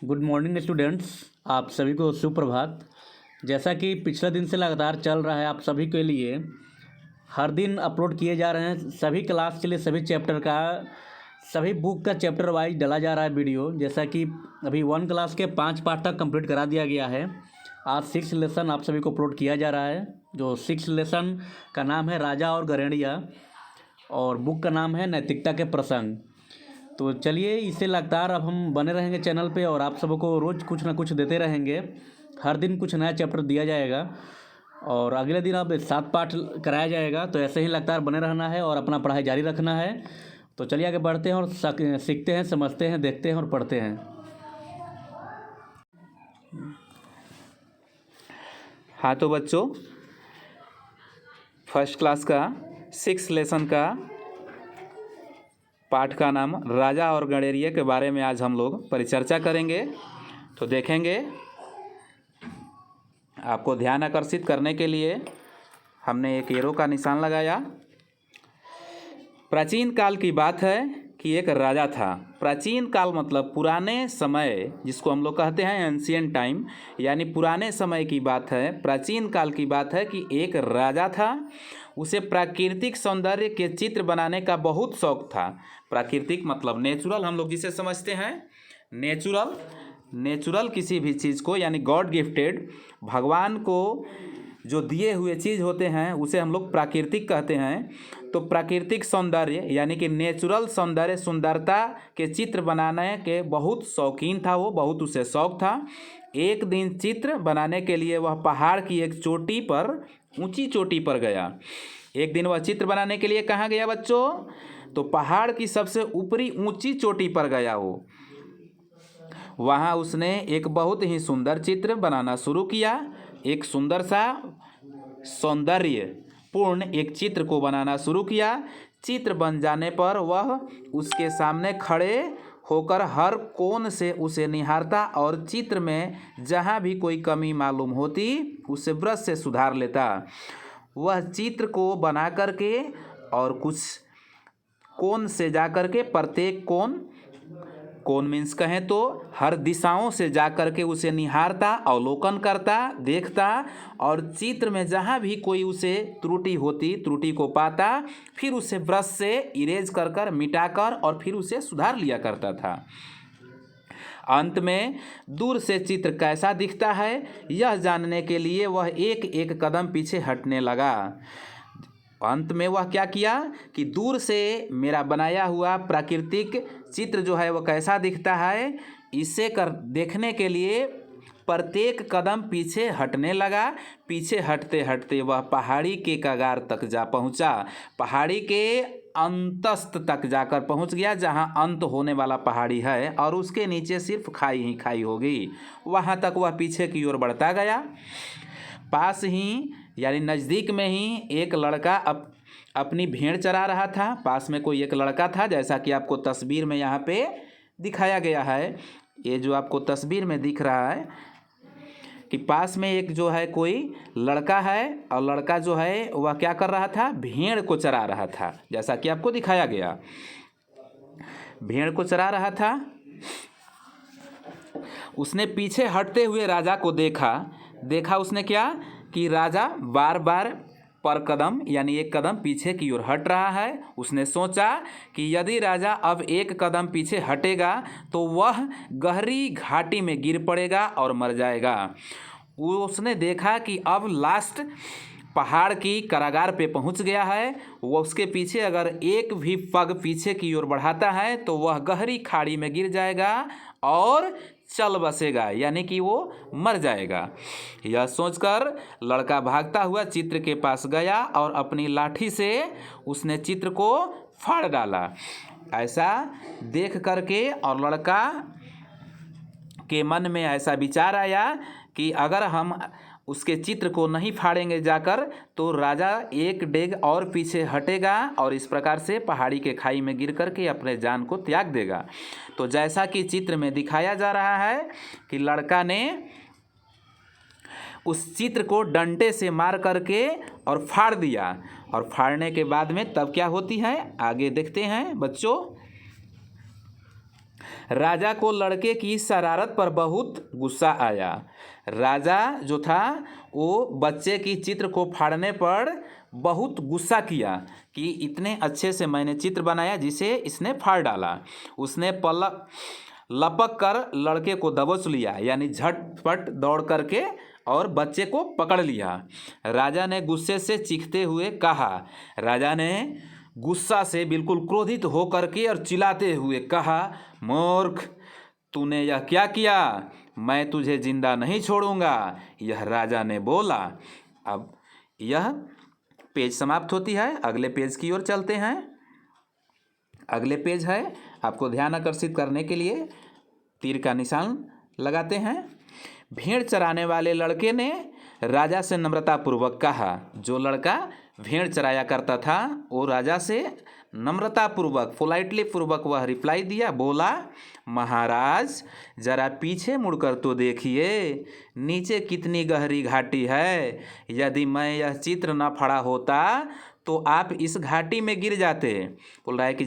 Good morning students. आप सभी को सुप्रभात। जैसा कि पिछले दिन से लगातार चल रहा है, आप सभी के लिए हर दिन अपलोड किए जा रहे हैं सभी क्लास के लिए सभी चैप्टर का, सभी बुक का चैप्टर वाइज डाला जा रहा है वीडियो। जैसा कि अभी 1 क्लास के 5 पार्ट तक कंप्लीट करा दिया गया है। आज 6 लेसन आप सभी को अपलोड किया जा रहा है। जो 6 लेसन का नाम है राजा और गरेड़िया, और बुक का नाम है नैतिकता के प्रसंग। तो चलिए, इससे लगातार अब हम बने रहेंगे चैनल पे और आप सबको रोज़ कुछ ना कुछ देते रहेंगे। हर दिन कुछ नया चैप्टर दिया जाएगा और अगले दिन अब 7 पाठ कराया जाएगा। तो ऐसे ही लगातार बने रहना है और अपना पढ़ाई जारी रखना है। तो चलिए आगे बढ़ते हैं और सीखते हैं, समझते हैं, देखते हैं और पढ़ते हैं। हाँ तो बच्चों, फर्स्ट क्लास का 6 लेसन का पाठ का नाम राजा और गणेरिया के बारे में आज हम लोग परिचर्चा करेंगे। तो देखेंगे, आपको ध्यान आकर्षित करने के लिए हमने एक एरो का निशान लगाया। प्राचीन काल की बात है कि एक राजा था। प्राचीन काल मतलब पुराने समय, जिसको हम लोग कहते हैं एंशिएंट टाइम, यानी पुराने समय की बात है। प्राचीन काल की बात है कि एक राजा था। उसे प्राकृतिक सौंदर्य के चित्र बनाने का बहुत शौक था। प्राकृतिक मतलब नेचुरल, हम लोग जिसे समझते हैं नेचुरल किसी भी चीज़ को, यानी गॉड गिफ्टेड, भगवान को जो दिए हुए चीज़ होते हैं उसे हम लोग प्राकृतिक कहते हैं। तो प्राकृतिक सौंदर्य यानी कि नेचुरल सौंदर्य, सुंदरता के चित्र बनाने के बहुत शौकीन था वो, बहुत उसे शौक था। एक दिन चित्र बनाने के लिए वह पहाड़ की एक चोटी पर, ऊंची चोटी पर गया। एक दिन वह चित्र बनाने के लिए कहाँ गया बच्चों? तो पहाड़ की सबसे ऊपरी ऊंची चोटी पर गया वो। वहाँ उसने एक बहुत ही सुंदर चित्र बनाना शुरू किया। एक सुंदर सा सौंदर्य पूर्ण एक चित्र को बनाना शुरू किया। चित्र बन जाने पर वह उसके सामने खड़े होकर हर कोण से उसे निहारता और चित्र में जहाँ भी कोई कमी मालूम होती उसे ब्रश से सुधार लेता। वह चित्र को बना करके और कुछ कोण से जा करके, प्रत्येक कोण मीन्स कहें तो हर दिशाओं से जा करके उसे निहारता, अवलोकन करता, देखता और चित्र में जहाँ भी कोई उसे त्रुटि होती, त्रुटि को पाता, फिर उसे ब्रश से इरेज कर कर, मिटाकर और फिर उसे सुधार लिया करता था। अंत में दूर से चित्र कैसा दिखता है यह जानने के लिए वह एक एक कदम पीछे हटने लगा। अंत में वह क्या किया कि दूर से मेरा बनाया हुआ प्राकृतिक चित्र जो है वह कैसा दिखता है, इसे देखने के लिए प्रत्येक कदम पीछे हटने लगा। पीछे हटते हटते वह पहाड़ी के कगार तक जा पहुंचा। पहाड़ी के अंतस्त तक जाकर पहुंच गया, जहां अंत होने वाला पहाड़ी है और उसके नीचे सिर्फ खाई ही खाई होगी। वहां तक वह पीछे की ओर बढ़ता गया। पास ही यानी नज़दीक में ही एक लड़का अपनी भेड़ चरा रहा था। पास में कोई एक लड़का था, जैसा कि आपको तस्वीर में यहाँ पे दिखाया गया है। ये जो आपको तस्वीर में दिख रहा है कि पास में एक जो है कोई लड़का है, और लड़का जो है वह क्या कर रहा था? भेड़ को चरा रहा था, जैसा कि आपको दिखाया गया। भेड़ को चरा रहा था। उसने पीछे हटते हुए राजा को देखा उसने क्या कि राजा बार बार पर कदम यानी एक कदम पीछे की ओर हट रहा है। उसने सोचा कि यदि राजा अब एक कदम पीछे हटेगा तो वह गहरी घाटी में गिर पड़ेगा और मर जाएगा। उसने देखा कि अब लास्ट पहाड़ की कारागार पे पहुंच गया है। वह उसके पीछे अगर एक भी पग पीछे की ओर बढ़ाता है तो वह गहरी खाड़ी में गिर जाएगा और चल बसेगा, यानी कि वो मर जाएगा। यह सोचकर लड़का भागता हुआ चित्र के पास गया और अपनी लाठी से उसने चित्र को फाड़ डाला। ऐसा देख करके और लड़का के मन में ऐसा विचार आया कि अगर हम उसके चित्र को नहीं फाड़ेंगे जाकर तो राजा एक डेग और पीछे हटेगा और इस प्रकार से पहाड़ी के खाई में गिर करके अपने जान को त्याग देगा। तो जैसा कि चित्र में दिखाया जा रहा है कि लड़का ने उस चित्र को डंडे से मार करके और फाड़ दिया, और फाड़ने के बाद में तब क्या होती है आगे देखते हैं बच्चों। राजा को लड़के की शरारत पर बहुत गुस्सा आया। राजा जो था वो बच्चे की चित्र को फाड़ने पर बहुत गुस्सा किया कि इतने अच्छे से मैंने चित्र बनाया जिसे इसने फाड़ डाला। उसने लपक कर लड़के को दबोच लिया, यानी झटपट दौड़ करके और बच्चे को पकड़ लिया। राजा ने गुस्से से चीखते हुए कहा, राजा ने गुस्सा से बिल्कुल क्रोधित होकर के और चिल्लाते हुए कहा, मूर्ख, तूने यह क्या किया? मैं तुझे जिंदा नहीं छोड़ूंगा। यह राजा ने बोला। अब यह पेज समाप्त होती है। अगले पेज की ओर चलते हैं। अगले पेज है, आपको ध्यान आकर्षित करने के लिए तीर का निशान लगाते हैं। भेड़ चराने वाले लड़के ने राजा से नम्रतापूर्वक कहा। जो लड़का भेड़ चराया करता था वो राजा से नम्रतापूर्वक, पोलाइटली पूर्वक वह रिप्लाई दिया, बोला, महाराज जरा पीछे मुड़कर तो देखिए, नीचे कितनी गहरी घाटी है। यदि मैं यह चित्र न फाड़ा होता तो आप इस घाटी में गिर जाते। बोल रहा है कि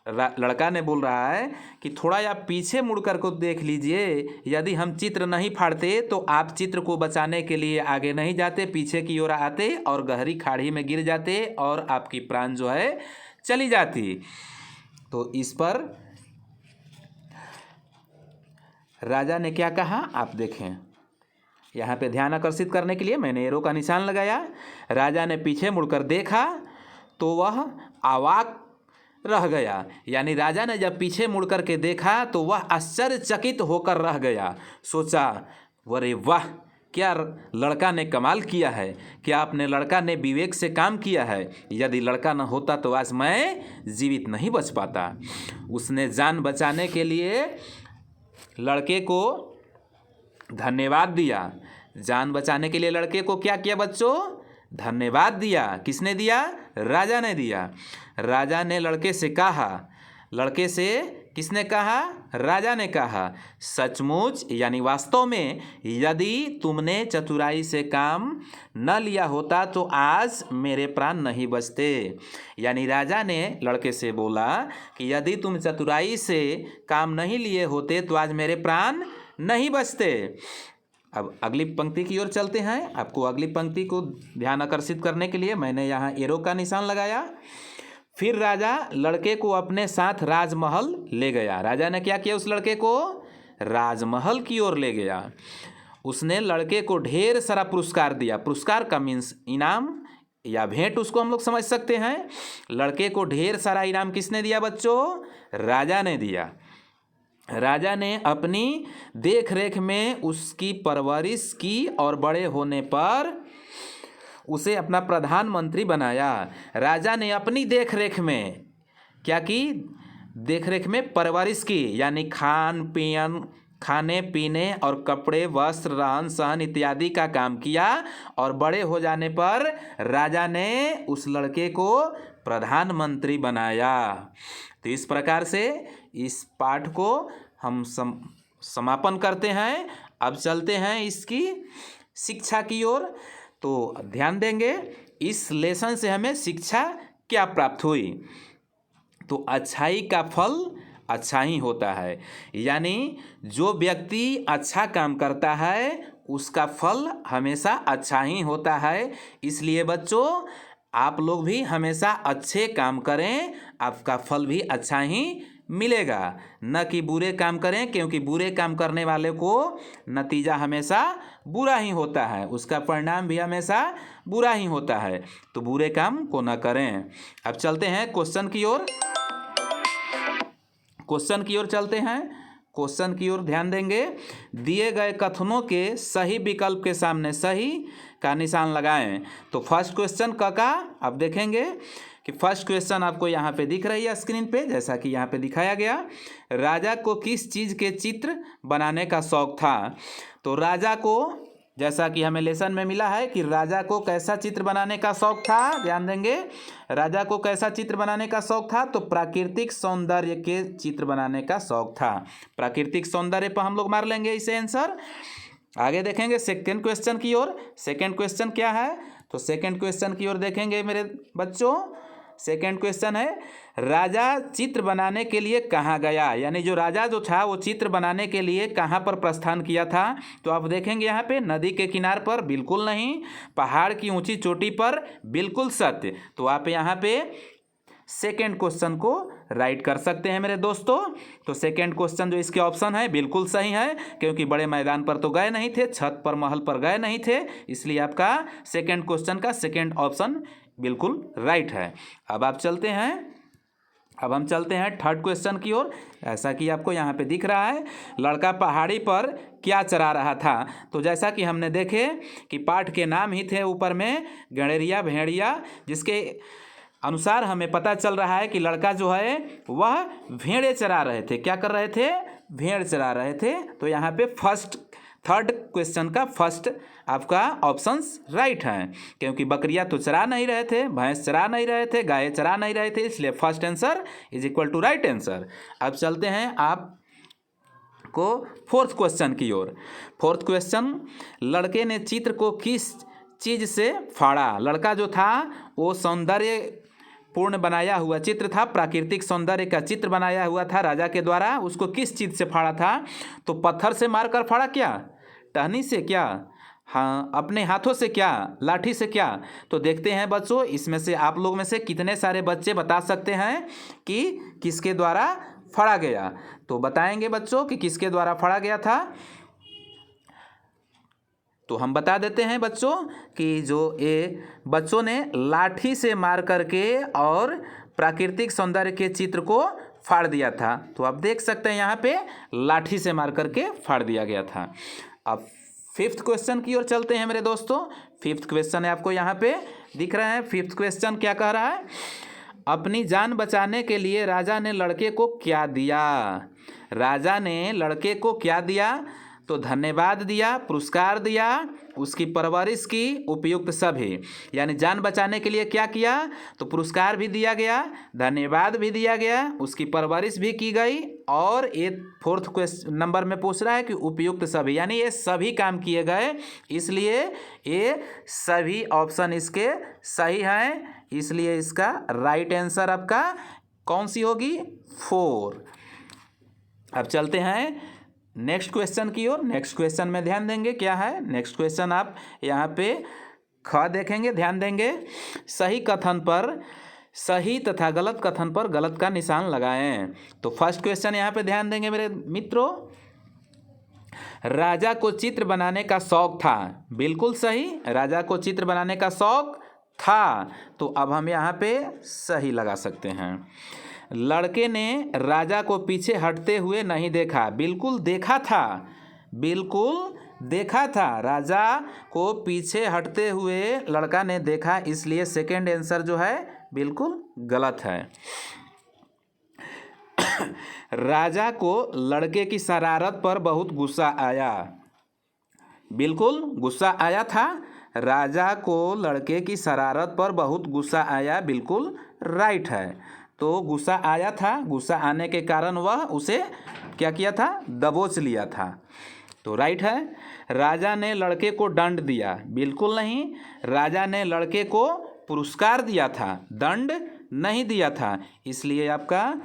लड़का ने बोल रहा है कि थोड़ा आप पीछे मुड़कर को देख लीजिए, यदि हम चित्र नहीं फाड़ते तो आप चित्र को बचाने के लिए आगे नहीं जाते, पीछे की ओर आते और गहरी खाड़ी में गिर जाते और आपकी प्राण जो है चली जाती। तो इस पर राजा ने क्या कहा आप देखें। यहाँ पे ध्यान आकर्षित करने के लिए मैंने एरो का निशान लगाया। राजा ने पीछे मुड़कर देखा तो वह अवाक रह गया, यानी राजा ने जब पीछे मुड़ कर के देखा तो वह आश्चर्यचकित होकर रह गया। सोचा, अरे वाह, क्या लड़का ने कमाल किया है, क्या अपने लड़का ने विवेक से काम किया है। यदि लड़का न होता तो आज मैं जीवित नहीं बच पाता। उसने जान बचाने के लिए लड़के को धन्यवाद दिया। जान बचाने के लिए लड़के को क्या किया बच्चों? धन्यवाद दिया। किसने दिया? राजा ने दिया। राजा ने लड़के से कहा, लड़के से किसने कहा? राजा ने कहा, सचमुच यानी वास्तव में यदि तुमने चतुराई से काम न लिया होता तो आज मेरे प्राण नहीं बचते। यानी राजा ने लड़के से बोला कि यदि तुम चतुराई से काम नहीं लिए होते तो आज मेरे प्राण नहीं बचते। अब अगली पंक्ति की ओर चलते हैं। आपको अगली पंक्ति को ध्यान आकर्षित करने के लिए मैंने यहाँ एरो का निशान लगाया। फिर राजा लड़के को अपने साथ राजमहल ले गया। राजा ने क्या किया? उस लड़के को राजमहल की ओर ले गया। उसने लड़के को ढेर सारा पुरस्कार दिया। पुरस्कार का मीन्स इनाम या भेंट उसको हम लोग समझ सकते हैं। लड़के को ढेर सारा इनाम किसने दिया बच्चों? राजा ने दिया। राजा ने अपनी देख रेख में उसकी परवरिश की और बड़े होने पर उसे अपना प्रधानमंत्री बनाया। राजा ने अपनी देख रेख में क्या की? देख रेख में परवरिश की, यानी खाने पीने और कपड़े, वस्त्र, रहन सहन इत्यादि का काम किया और बड़े हो जाने पर राजा ने उस लड़के को प्रधानमंत्री बनाया। तो इस प्रकार से इस पाठ को हम समापन करते हैं। अब चलते हैं इसकी शिक्षा की ओर। तो ध्यान देंगे इस लेसन से हमें शिक्षा क्या प्राप्त हुई। तो अच्छाई का फल अच्छा ही होता है, यानी जो व्यक्ति अच्छा काम करता है उसका फल हमेशा अच्छा ही होता है। इसलिए बच्चों आप लोग भी हमेशा अच्छे काम करें, आपका फल भी अच्छा ही मिलेगा। न कि बुरे काम करें, क्योंकि बुरे काम करने वाले को नतीजा हमेशा बुरा ही होता है, उसका परिणाम भी हमेशा बुरा ही होता है। तो बुरे काम को न करें। अब चलते हैं क्वेश्चन की ओर। क्वेश्चन की ओर चलते हैं। क्वेश्चन की ओर ध्यान देंगे। दिए गए कथनों के सही विकल्प के सामने सही का निशान लगाएं। तो फर्स्ट क्वेश्चन का अब देखेंगे कि फर्स्ट क्वेश्चन आपको यहाँ पे दिख रही है स्क्रीन पे, जैसा कि यहाँ पे दिखाया गया। राजा को किस चीज़ के चित्र बनाने का शौक था? तो राजा को, जैसा कि हमें लेसन में मिला है कि राजा को कैसा चित्र बनाने का शौक था, ध्यान देंगे। राजा को कैसा चित्र बनाने का शौक था? तो प्राकृतिक सौंदर्य के चित्र बनाने का शौक था। प्राकृतिक सौंदर्य पर हम लोग मार लेंगे इसे आंसर। आगे देखेंगे सेकंड क्वेश्चन की ओर। सेकंड क्वेश्चन क्या है? तो सेकंड क्वेश्चन की ओर देखेंगे मेरे बच्चों। सेकंड क्वेश्चन है राजा चित्र बनाने के लिए कहाँ गया, यानी जो राजा जो था वो चित्र बनाने के लिए कहाँ पर प्रस्थान किया था। तो आप देखेंगे यहाँ पे नदी के किनार पर, बिल्कुल नहीं। पहाड़ की ऊंची चोटी पर, बिल्कुल सत्य। तो आप यहाँ पे सेकेंड क्वेश्चन को राइट कर सकते हैं मेरे दोस्तों। तो सेकेंड क्वेश्चन जो इसके ऑप्शन है बिल्कुल सही है, क्योंकि बड़े मैदान पर तो गए नहीं थे, छत पर महल पर गए नहीं थे, इसलिए आपका सेकेंड क्वेश्चन का सेकेंड ऑप्शन बिल्कुल राइट है। अब हम चलते हैं थर्ड क्वेश्चन की ओर। ऐसा कि आपको यहाँ पे दिख रहा है लड़का पहाड़ी पर क्या चरा रहा था। तो जैसा कि हमने देखे कि पाठ के नाम ही थे ऊपर में गणेरिया भेड़िया, जिसके अनुसार हमें पता चल रहा है कि लड़का जो है वह भेड़े चरा रहे थे। क्या कर रहे थे? भेड़ चरा रहे थे। तो यहाँ पे थर्ड क्वेश्चन का फर्स्ट आपका ऑप्शंस राइट हैं, क्योंकि बकरियां तो चरा नहीं रहे थे, भैंस चरा नहीं रहे थे, गाय चरा नहीं रहे थे, इसलिए first answer is equal to right answer. अब चलते हैं आप को फोर्थ क्वेश्चन की ओर। फोर्थ क्वेश्चन, लड़के ने चित्र को किस चीज़ से फाड़ा। लड़का जो था वो सौंदर्य पूर्ण बनाया हुआ चित्र था, प्राकृतिक सौंदर्य का चित्र बनाया हुआ था राजा के द्वारा। उसको किस चीज़ से फाड़ा था? तो पत्थर से मारकर फाड़ा क्या? टहनी से क्या? हाँ, अपने हाथों से क्या? लाठी से क्या? तो देखते हैं बच्चों, इसमें से आप लोग में से कितने सारे बच्चे बता सकते हैं कि किसके द्वारा फाड़ा गया। तो बताएंगे बच्चों कि किसके द्वारा फाड़ा गया था। तो हम बता देते हैं बच्चों कि जो ये बच्चों ने लाठी से मार करके और प्राकृतिक सौंदर्य के चित्र को फाड़ दिया था। तो आप देख सकते हैं यहाँ पे लाठी से मार करके फाड़ दिया गया था। अब फिफ्थ क्वेश्चन की ओर चलते हैं मेरे दोस्तों। फिफ्थ क्वेश्चन है आपको यहाँ पे दिख रहा है। फिफ्थ क्वेश्चन क्या कह रहा है? अपनी जान बचाने के लिए राजा ने लड़के को क्या दिया। राजा ने लड़के को क्या दिया? तो धन्यवाद दिया, पुरस्कार दिया, उसकी परवरिश की, उपयुक्त सभी। यानी जान बचाने के लिए क्या किया? तो पुरस्कार भी दिया गया, धन्यवाद भी दिया गया, उसकी परवरिश भी की गई, और ये फोर्थ क्वेश्चन नंबर में पूछ रहा है कि उपयुक्त सभी, यानी ये सभी काम किए गए, इसलिए ये सभी ऑप्शन इसके सही हैं। इसलिए इसका राइट आंसर आपका कौन सी होगी? 4। अब चलते हैं नेक्स्ट क्वेश्चन की ओर। नेक्स्ट क्वेश्चन में ध्यान देंगे क्या है। नेक्स्ट क्वेश्चन आप यहाँ पे ख देखेंगे, ध्यान देंगे। सही कथन पर सही तथा गलत कथन पर गलत का निशान लगाएं। तो फर्स्ट क्वेश्चन यहाँ पे ध्यान देंगे मेरे मित्रों। राजा को चित्र बनाने का शौक था, बिल्कुल सही, राजा को चित्र बनाने का शौक था। तो अब हम यहाँ पे सही लगा सकते हैं। लड़के ने राजा को पीछे हटते हुए नहीं देखा, बिल्कुल देखा था, बिल्कुल देखा था। राजा को पीछे हटते हुए लड़का ने देखा, इसलिए सेकंड आंसर जो है बिल्कुल गलत है। राजा को लड़के की शरारत पर बहुत गुस्सा आया, बिल्कुल गुस्सा आया था। राजा को लड़के की शरारत पर बहुत गुस्सा आया, बिल्कुल राइट है। तो गुस्सा आया था, गुस्सा आने के कारण वह उसे क्या किया था? दबोच लिया था। तो राइट है। राजा ने लड़के को दंड दिया, बिल्कुल नहीं, राजा ने लड़के को पुरस्कार दिया था, दंड नहीं दिया था। इसलिए आपका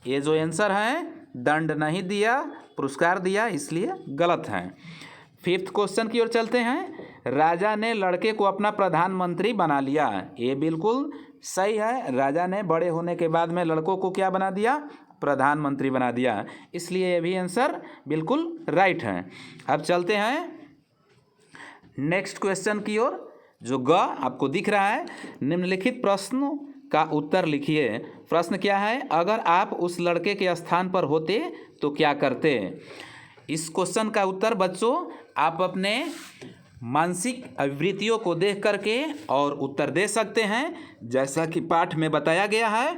ये जो आंसर है दंड नहीं दिया, पुरस्कार दिया, इसलिए गलत है। फिफ्थ क्वेश्चन की ओर चलते हैं। राजा ने लड़के को अपना प्रधानमंत्री बना लिया, ये बिल्कुल सही है। राजा ने बड़े होने के बाद में लड़कों को क्या बना दिया? प्रधानमंत्री बना दिया, इसलिए ये भी आंसर बिल्कुल राइट है। अब चलते हैं नेक्स्ट क्वेश्चन की ओर। जो ग आपको दिख रहा है, निम्नलिखित प्रश्नों का उत्तर लिखिए। प्रश्न क्या है? अगर आप उस लड़के के स्थान पर होते तो क्या करते? इस क्वेश्चन का उत्तर बच्चों आप अपने मानसिक अभिवृत्तियों को देख करके और उत्तर दे सकते हैं। जैसा कि पाठ में बताया गया है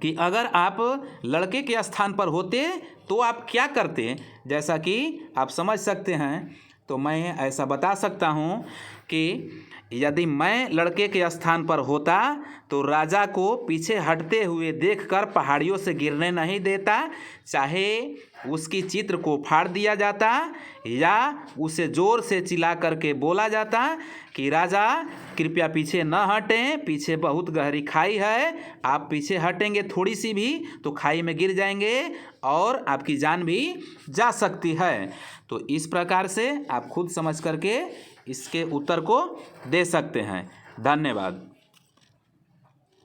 कि अगर आप लड़के के स्थान पर होते तो आप क्या करते, जैसा कि आप समझ सकते हैं। तो मैं ऐसा बता सकता हूँ कि यदि मैं लड़के के स्थान पर होता तो राजा को पीछे हटते हुए देखकर पहाड़ियों से गिरने नहीं देता, चाहे उसकी चित्र को फाड़ दिया जाता या उसे ज़ोर से चिल्ला करके बोला जाता कि राजा कृपया पीछे न हटें, पीछे बहुत गहरी खाई है, आप पीछे हटेंगे थोड़ी सी भी तो खाई में गिर जाएंगे और आपकी जान भी जा सकती है। तो इस प्रकार से आप खुद समझ करके इसके उत्तर को दे सकते हैं। धन्यवाद।